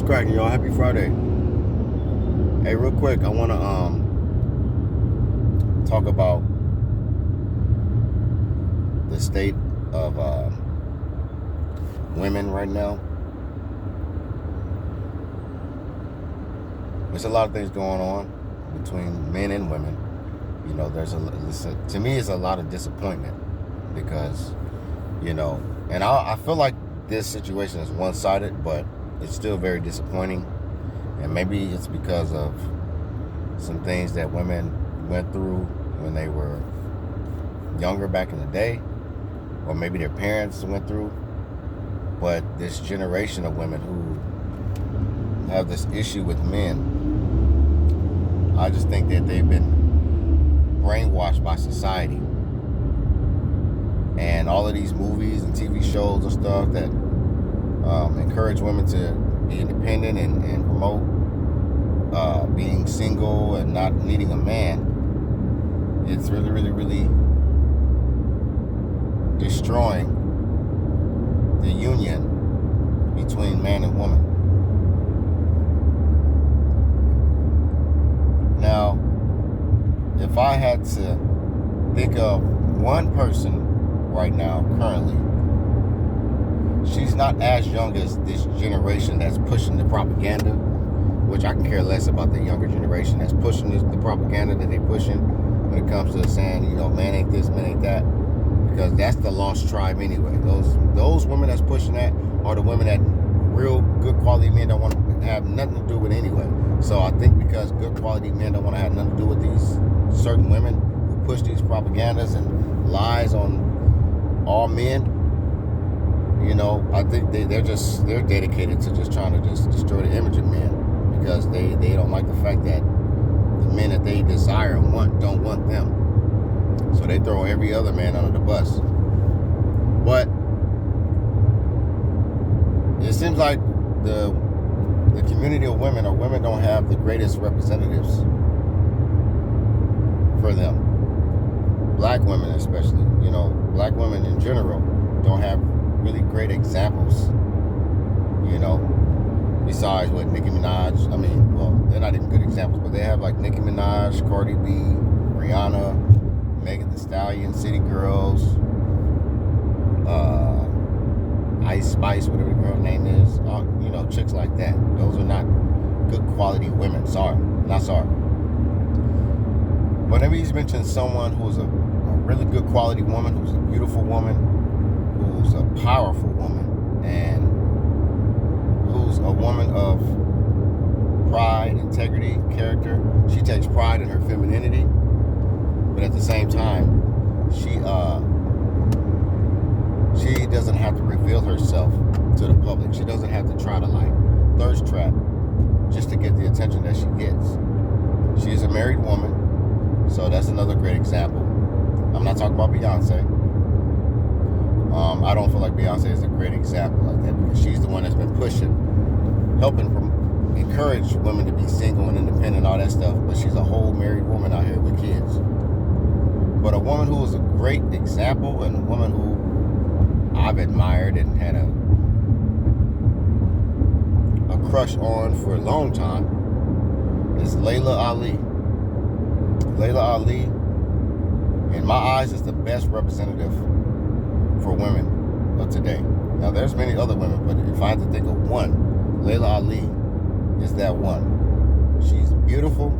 cracking, y'all? Happy Friday. Hey, real quick, I want to talk about the state of women right now. There's a lot of things going on between men and women. You know, to me, it's a lot of disappointment because, and I feel like this situation is one-sided, but it's still very disappointing. And maybe it's because of some things that women went through when they were younger back in the day, or maybe their parents went through. But this generation of women who have this issue with men, I just think that they've been brainwashed by society. And all of these movies and TV shows and stuff that encourage women to be independent and promote being single and not needing a man, it's really, really, really destroying the union between man and woman. Now, if I had to think of one person right now, currently, she's not as young as this generation that's pushing the propaganda, which I can care less about the younger generation that's pushing the propaganda that they're pushing when it comes to saying, man ain't this, man ain't that, because that's the lost tribe anyway. Those women that's pushing that are the women that real good quality men don't want to have nothing to do with anyway. So I think because good quality men don't want to have nothing to do with these certain women who push these propagandas and lies on all men, I think they're dedicated to just trying to just destroy the image of men, because they don't like the fact that the men that they desire and want don't want them. So they throw every other man under the bus. But it seems like the community of women, or women, don't have the greatest representatives for them. Black women especially, black women in general don't have really great examples, besides what Nicki Minaj, they're not even good examples, but they have like Nicki Minaj, Cardi B, Rihanna, Megan Thee Stallion, City Girls, Ice Spice, whatever the girl name is, chicks like that. Those are not good quality women. Not sorry. Whenever he's mentioned someone who's a really good quality woman, who's a beautiful woman, who's a powerful woman, and who's a woman of pride, integrity, character, she takes pride in her femininity, but at the same time, she doesn't have to reveal herself to the public. She doesn't have to try to thirst trap just to get the attention that she gets. She is a married woman, so that's another great example. I'm not talking about Beyonce. I don't feel like Beyonce is a great example like that, because she's the one that's been helping encourage women to be single and independent and all that stuff, but she's a whole married woman out here with kids. But a woman who is a great example, and a woman who I've admired and had a crush on for a long time, is Laila Ali. Laila Ali, in my eyes, is the best representative for women of today. Now, there's many other women, but if I had to think of one, Laila Ali is that one. She's beautiful.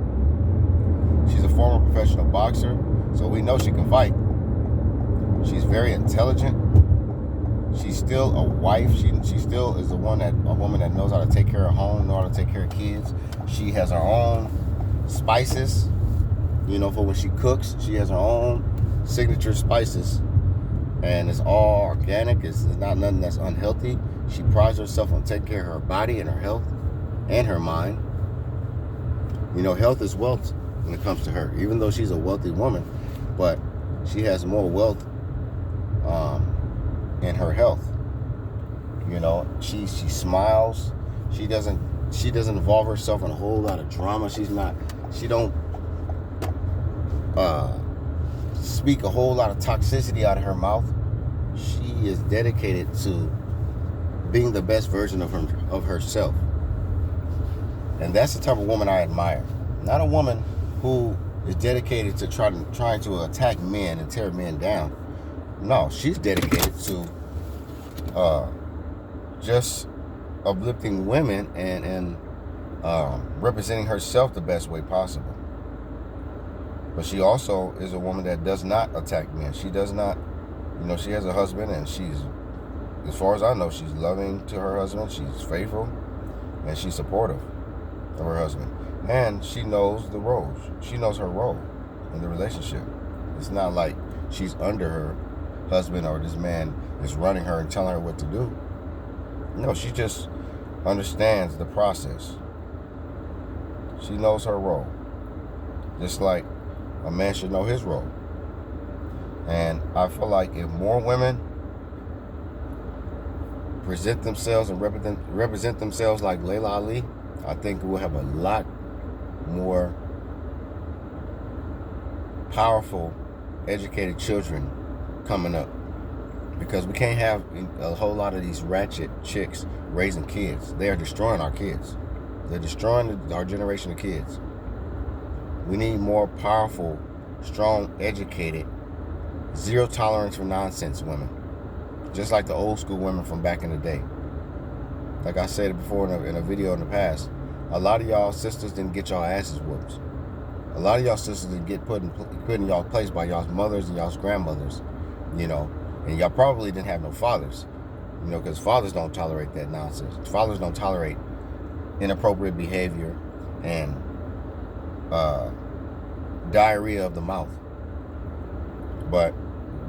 She's a former professional boxer, so we know she can fight. She's very intelligent. She's still a wife. She still is a woman that knows how to take care of home, knows how to take care of kids. She has her own spices, for when she cooks. She has her own signature spices, and it's all organic. It's not nothing that's unhealthy. She prides herself on taking care of her body and her health and her mind. Health is wealth when it comes to her, even though she's a wealthy woman, but she has more wealth in her health. She smiles. She doesn't involve herself in a whole lot of drama. She don't speak a whole lot of toxicity out of her mouth. She is dedicated to being the best version of herself. And that's the type of woman I admire. Not a woman who is dedicated to trying to attack men and tear men down. No, she's dedicated to just uplifting women and representing herself the best way possible. But she also is a woman that does not attack men. She does not, she has a husband, and she's, as far as I know, she's loving to her husband. She's faithful, and she's supportive of her husband. And she knows the roles. She knows her role in the relationship. It's not like she's under her husband or this man is running her and telling her what to do. No, she just understands the process. She knows her role. Just like a man should know his role. And I feel like if more women present themselves and represent themselves like Laila Ali, I think we'll have a lot more powerful, educated children coming up. Because we can't have a whole lot of these ratchet chicks raising kids. They are destroying our kids. They're destroying our generation of kids. We need more powerful, strong, educated, zero tolerance for nonsense women. Just like the old school women from back in the day. Like I said before in a video in the past, a lot of y'all sisters didn't get y'all asses whooped. A lot of y'all sisters didn't get put in y'all place by y'all's mothers and y'all's grandmothers, and y'all probably didn't have no fathers, because fathers don't tolerate that nonsense. Fathers don't tolerate inappropriate behavior and diarrhea of the mouth. But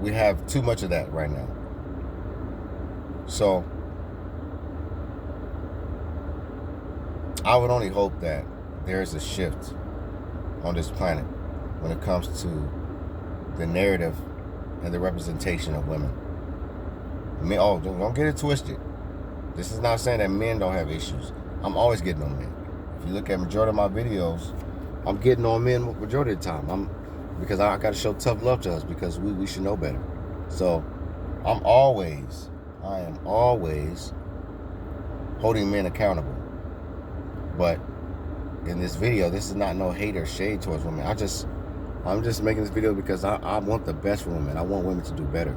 we have too much of that right now. So I would only hope that there's a shift on this planet when it comes to the narrative and the representation of women. Don't get it twisted. This is not saying that men don't have issues. I'm always getting on men. If you look at majority of my videos, I'm getting on men majority of the time. Because I got to show tough love to us, because we should know better. So I am always holding men accountable. But in this video, this is not no hate or shade towards women. I'm just making this video because I want the best for women. I want women to do better.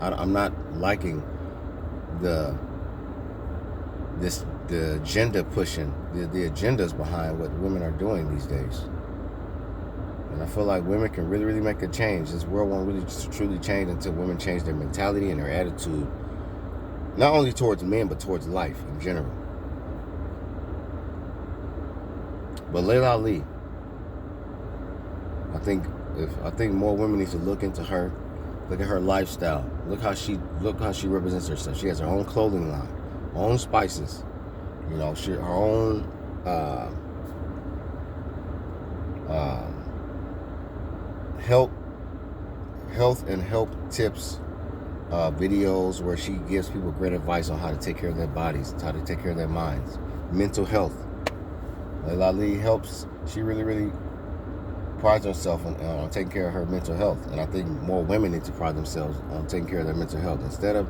I'm not liking the agenda pushing, the agendas behind what women are doing these days. And I feel like women can really, really make a change. This world won't really truly change until women change their mentality and their attitude, not only towards men, but towards life in general. But Laila Ali, I think more women need to look into her, look at her lifestyle, look how she represents herself. She has her own clothing line, her own spices, her own health and help tips videos where she gives people great advice on how to take care of their bodies, how to take care of their minds, mental health. Laila Ali helps. She really, really prides herself on taking care of her mental health. And I think more women need to pride themselves on taking care of their mental health, instead of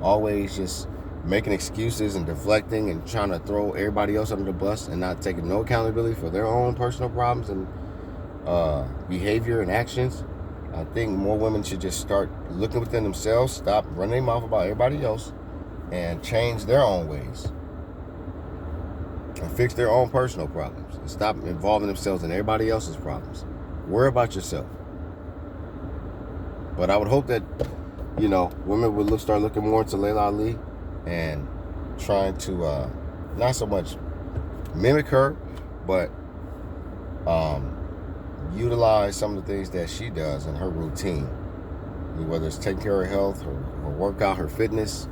always just making excuses and deflecting and trying to throw everybody else under the bus and not taking no accountability for their own personal problems and behavior and actions. I think more women should just start looking within themselves, stop running their mouth about everybody else, and change their own ways and fix their own personal problems, and stop involving themselves in everybody else's problems. Worry about yourself. But I would hope that women would start looking more into Laila Ali and trying to not so much mimic her, but utilize some of the things that she does in her routine, whether it's taking care of her health, her workout, her fitness,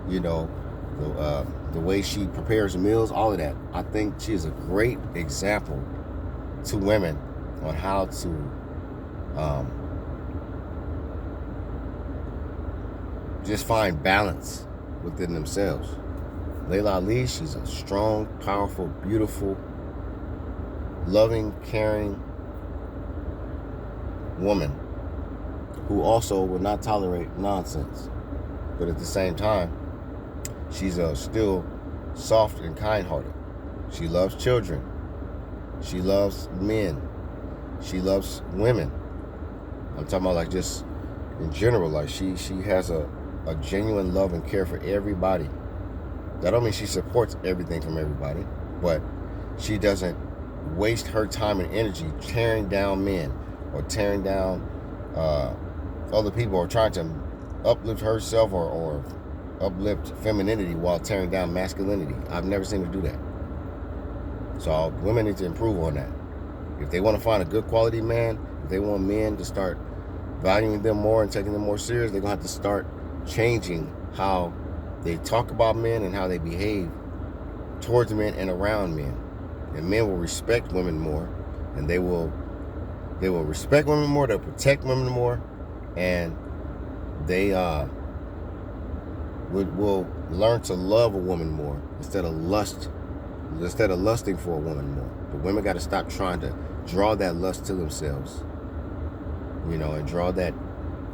the way she prepares meals, all of that. I think she is a great example to women on how to just find balance within themselves. Laila Ali, she's a strong, powerful, beautiful, loving, caring woman who also will not tolerate nonsense. But at the same time, she's still soft and kind-hearted. She loves children. She loves men. She loves women. I'm talking about like just in general, like she has a genuine love and care for everybody. That don't mean she supports everything from everybody, but she doesn't waste her time and energy tearing down men or tearing down other people or trying to uplift herself or uplift femininity while tearing down masculinity. I've never seen her do that. So women need to improve on that. If they want to find a good quality man, if they want men to start valuing them more and taking them more serious, they're going to have to start changing how they talk about men and how they behave towards men and around men. And men will respect women more, and they will respect women more, they'll protect women more, and they will learn to love a woman more instead of lusting for a woman more. But women got to stop trying to draw that lust to themselves, and draw that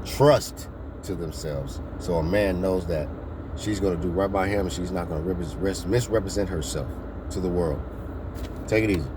trust to themselves, so a man knows that she's going to do right by him and she's not going to misrepresent herself to the world. Take it easy.